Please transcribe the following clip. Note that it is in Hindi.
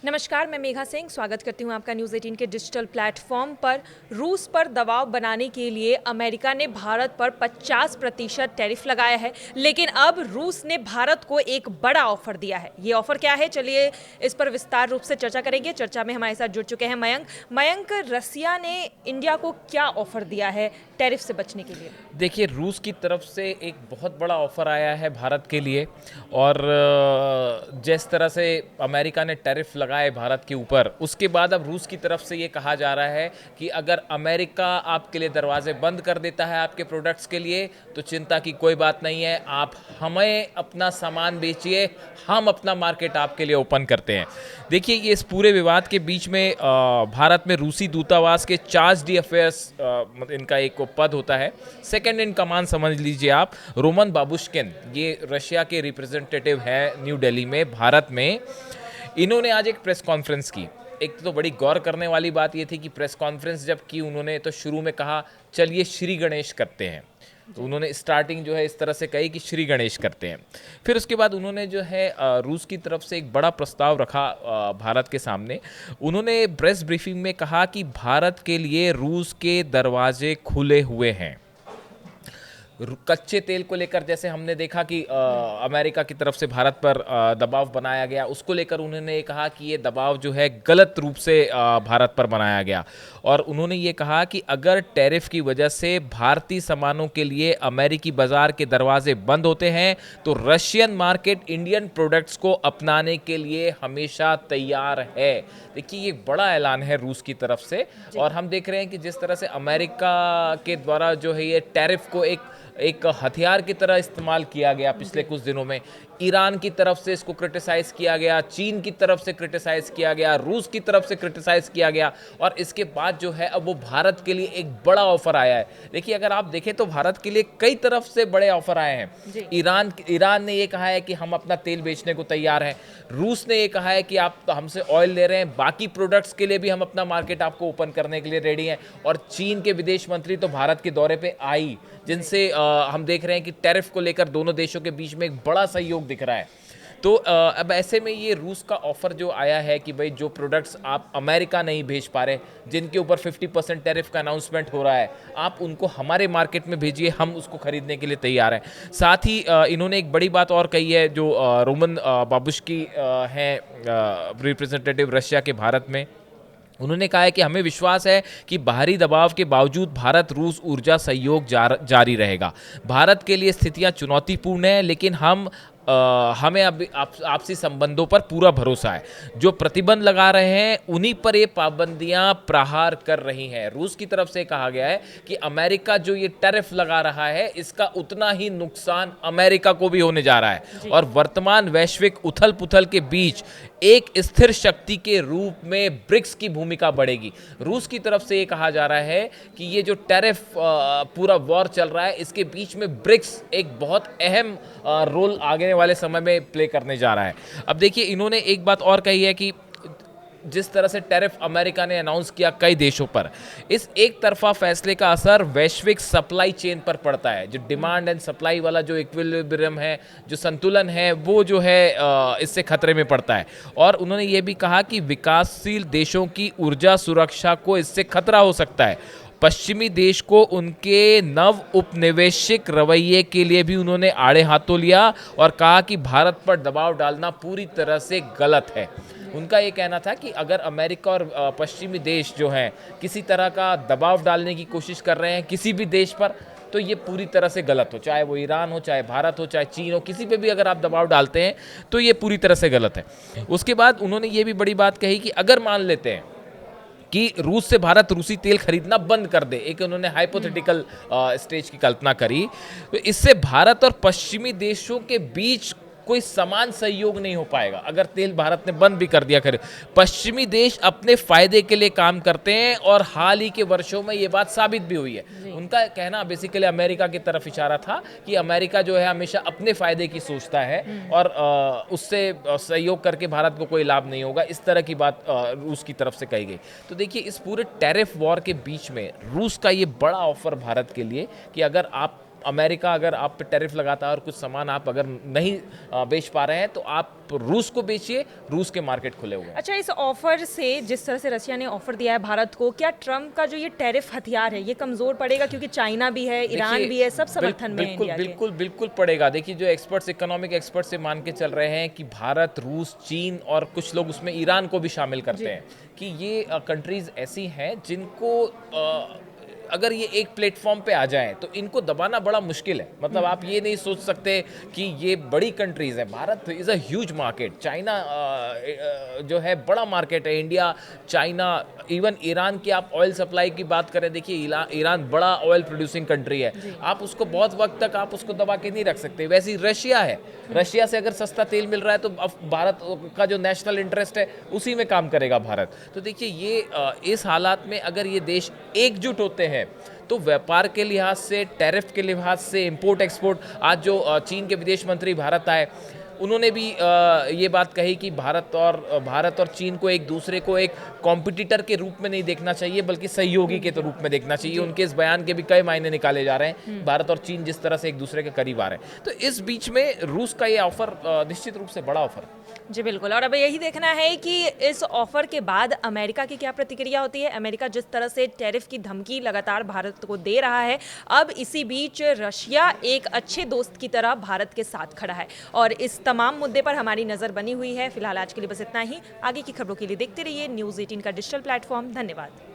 नमस्कार, मैं मेघा सिंह स्वागत करती हूं आपका न्यूज़ 18 के डिजिटल प्लेटफॉर्म पर। रूस पर दबाव बनाने के लिए अमेरिका ने भारत पर 50% टैरिफ लगाया है, लेकिन अब रूस ने भारत को एक बड़ा ऑफर दिया है। ये ऑफर क्या है, चलिए इस पर विस्तार रूप से चर्चा करेंगे। चर्चा में हमारे साथ जुड़ चुके हैं मयंक, रसिया ने इंडिया को क्या ऑफर दिया है टैरिफ से बचने के लिए? देखिए, रूस की तरफ से एक बहुत बड़ा ऑफ़र आया है भारत के लिए। और जिस तरह से अमेरिका ने टैरिफ लगाए भारत के ऊपर, उसके बाद अब रूस की तरफ से ये कहा जा रहा है कि अगर अमेरिका आपके लिए दरवाजे बंद कर देता है आपके प्रोडक्ट्स के लिए, तो चिंता की कोई बात नहीं है, आप हमें अपना सामान बेचिए, हम अपना मार्केट आपके लिए ओपन करते हैं। देखिए, ये इस पूरे विवाद के बीच में भारत में रूसी दूतावास के चार्ज डी अफेयर्स, इनका एक पद होता है, सेकंड इन कमांड समझ लीजिए आप, रोमन बाबुश्किन, ये रशिया के रिप्रेजेंटेटिव हैं न्यू दिल्ली में भारत में। इन्होंने आज एक प्रेस कॉन्फ्रेंस की। एक तो बड़ी गौर करने वाली बात ये थी कि प्रेस कॉन्फ्रेंस जब की उन्होंने, तो शुरू में कहा चलिए श्री गणेश करते हैं। तो उन्होंने स्टार्टिंग जो है इस तरह से कही कि श्री गणेश करते हैं। फिर उसके बाद उन्होंने जो है रूस की तरफ से एक बड़ा प्रस्ताव रखा भारत के सामने। उन्होंने प्रेस ब्रीफिंग में कहा कि भारत के लिए रूस के दरवाजे खुले हुए हैं। कच्चे तेल को लेकर जैसे हमने देखा कि अमेरिका की तरफ से भारत पर दबाव बनाया गया, उसको लेकर उन्होंने ये कहा कि ये दबाव जो है गलत रूप से भारत पर बनाया गया। और उन्होंने ये कहा कि अगर टैरिफ की वजह से भारतीय सामानों के लिए अमेरिकी बाजार के दरवाजे बंद होते हैं, तो रशियन मार्केट इंडियन प्रोडक्ट्स को अपनाने के लिए हमेशा तैयार है। देखिए, ये बड़ा ऐलान है रूस की तरफ से। और हम देख रहे हैं कि जिस तरह से अमेरिका के द्वारा जो है ये टैरिफ को एक हथियार की तरह इस्तेमाल किया गया पिछले कुछ दिनों में। ईरान की तरफ से इसको क्रिटिसाइज़ किया गया, चीन की तरफ से क्रिटिसाइज़ किया गया, रूस की तरफ से क्रिटिसाइज़ किया गया, और इसके बाद जो है अब वो भारत के लिए एक बड़ा ऑफर आया है। देखिए, अगर आप देखें तो भारत के लिए कई तरफ से बड़े ऑफर आए हैं। ईरान ने ये कहा है कि हम अपना तेल बेचने को तैयार हैं। रूस ने ये कहा है कि आप तो हमसे ऑयल ले रहे हैं, बाकी प्रोडक्ट्स के लिए भी हम अपना मार्केट आपको ओपन करने के लिए रेडी हैं। और चीन के विदेश मंत्री तो भारत के दौरे पे आई, जिनसे हम देख रहे हैं कि टैरिफ को लेकर दोनों देशों के बीच में एक बड़ा सहयोग दिख रहा है। तो अब ऐसे में ये रूस का ऑफर जो आया है कि भाई जो प्रोडक्ट्स आप अमेरिका नहीं भेज पा रहे, जिनके ऊपर 50% टैरिफ का अनाउंसमेंट हो रहा है, आप उनको हमारे मार्केट में भेजिए, हम उसको खरीदने के लिए तैयार हैं। साथ ही इन्होंने एक बड़ी बात और कही है, जो रोमन बाबुश्की हैं, रिप्रेजेंटेटिव रशिया के भारत में। उन्होंने कहा है कि हमें विश्वास है कि बाहरी दबाव के बावजूद भारत रूस ऊर्जा सहयोग जारी रहेगा। भारत के लिए स्थितियां चुनौतीपूर्ण हैं, लेकिन हमें अब आपसी संबंधों पर पूरा भरोसा है। जो प्रतिबंध लगा रहे हैं उन्हीं पर ये पाबंदियां प्रहार कर रही हैं। रूस की तरफ से कहा गया है कि अमेरिका जो ये टैरिफ लगा रहा है, इसका उतना ही नुकसान अमेरिका को भी होने जा रहा है। और वर्तमान वैश्विक उथल पुथल के बीच एक स्थिर शक्ति के रूप में ब्रिक्स की भूमिका बढ़ेगी। रूस की तरफ से ये कहा जा रहा है कि ये जो टैरिफ पूरा वॉर चल रहा है, इसके बीच में ब्रिक्स एक बहुत अहम रोल आगे वाले समय में प्ले करने जा रहा है। अब देखिए, इन्होंने एक बात और कही है कि जिस तरह से टैरिफ अमेरिका ने अनाउंस किया कई देशों पर, इस एक तरफा फैसले का असर वैश्विक सप्लाई चेन पर पड़ता है। जो डिमांड एंड सप्लाई वाला जो इक्विलिब्रियम है, जो संतुलन है, वो जो है इससे खतरे में पड़ता है। और उन्होंने ये भी कहा कि विकासशील देशों की ऊर्जा सुरक्षा को इससे खतरा हो सकता है। पश्चिमी देश को उनके नव उपनिवेशिक रवैये के लिए भी उन्होंने आड़े हाथों लिया और कहा कि भारत पर दबाव डालना पूरी तरह से गलत है। उनका ये कहना था कि अगर अमेरिका और पश्चिमी देश जो हैं किसी तरह का दबाव डालने की कोशिश कर रहे हैं किसी भी देश पर, तो ये पूरी तरह से गलत हो। चाहे वो ईरान हो, चाहे भारत हो, चाहे चीन हो, किसी पे भी अगर आप दबाव डालते हैं तो ये पूरी तरह से गलत है। उसके बाद उन्होंने ये भी बड़ी बात कही कि अगर मान लेते हैं कि रूस से भारत रूसी तेल खरीदना बंद कर दे, एक उन्होंने हाइपोथेटिकल स्टेज की कल्पना करी, तो इससे भारत और पश्चिमी देशों के बीच कोई समान सहयोग नहीं हो पाएगा। अगर तेल भारत ने बंद भी कर दिया खरीद, पश्चिमी देश अपने फायदे के लिए काम करते हैं, और हाल ही के वर्षों में ये बात साबित भी हुई है। उनका कहना बेसिकली अमेरिका की तरफ इशारा था कि अमेरिका जो है हमेशा अपने फायदे की सोचता है, और उससे सहयोग करके भारत को कोई लाभ नहीं होगा, इस तरह की बात रूस की तरफ से कही गई। तो देखिए, इस पूरे टैरिफ वॉर के बीच में रूस का ये बड़ा ऑफर भारत के लिए कि अगर आप अमेरिका अगर आप पे टैरिफ लगाता है और कुछ सामान आप अगर नहीं बेच पा रहे हैं तो आप रूस को बेचिए, रूस के मार्केट खुले हुए हैं। अच्छा, इस ऑफर से, जिस तरह से रशिया ने ऑफर दिया है भारत को, क्या ट्रम्प का जो ये टैरिफ हथियार है ये कमजोर पड़ेगा? क्योंकि चाइना भी है, ईरान भी है, सब समर्थन में है बिल्कुल इंडिया के। बिल्कुल बिल्कुल पड़ेगा। देखिए, जो एक्सपर्ट्स, इकोनॉमिक एक्सपर्ट्स से मान के चल रहे हैं कि भारत, रूस, चीन और कुछ लोग उसमें ईरान को भी शामिल करते हैं कि ये कंट्रीज ऐसी हैं जिनको अगर ये एक प्लेटफॉर्म पे आ जाएं तो इनको दबाना बड़ा मुश्किल है। मतलब आप ये नहीं सोच सकते कि ये बड़ी कंट्रीज हैं। Bharat is a huge market, China जो है बड़ा मार्केट है, इंडिया, चाइना, इवन ईरान की आप ऑयल सप्लाई की बात करें, देखिए ईरान बड़ा ऑयल प्रोड्यूसिंग कंट्री है, आप उसको बहुत वक्त तक आप उसको दबा के नहीं रख सकते। वैसे ही रशिया है, रशिया से अगर सस्ता तेल मिल रहा है तो अब भारत का जो नेशनल इंटरेस्ट है उसी में काम करेगा भारत। तो देखिए, ये इस हालात में अगर ये देश एकजुट होते हैं तो व्यापार के लिहाज से, टैरिफ के लिहाज से, इंपोर्ट एक्सपोर्ट, आज जो चीन के विदेश मंत्री भारत आए उन्होंने भी ये बात कही कि भारत और चीन को एक दूसरे को एक कॉम्पिटिटर के रूप में नहीं देखना चाहिए बल्कि सहयोगी के रूप में देखना चाहिए। उनके इस बयान के भी कई मायने निकाले जा रहे हैं, भारत और चीन जिस तरह से एक दूसरे के करीब आ रहे हैं। तो इस बीच में रूस का ये ऑफर निश्चित रूप से बड़ा ऑफर है। जी बिल्कुल, और अब यही देखना है कि इस ऑफर के बाद अमेरिका की क्या प्रतिक्रिया होती है। अमेरिका जिस तरह से टैरिफ की धमकी लगातार भारत को दे रहा है, अब इसी बीच रशिया एक अच्छे दोस्त की तरह भारत के साथ खड़ा है और इस तमाम मुद्दे पर हमारी नज़र बनी हुई है। फिलहाल आज के लिए बस इतना ही। आगे की खबरों के लिए देखते रहिए न्यूज़ 18 का डिजिटल प्लेटफॉर्म। धन्यवाद।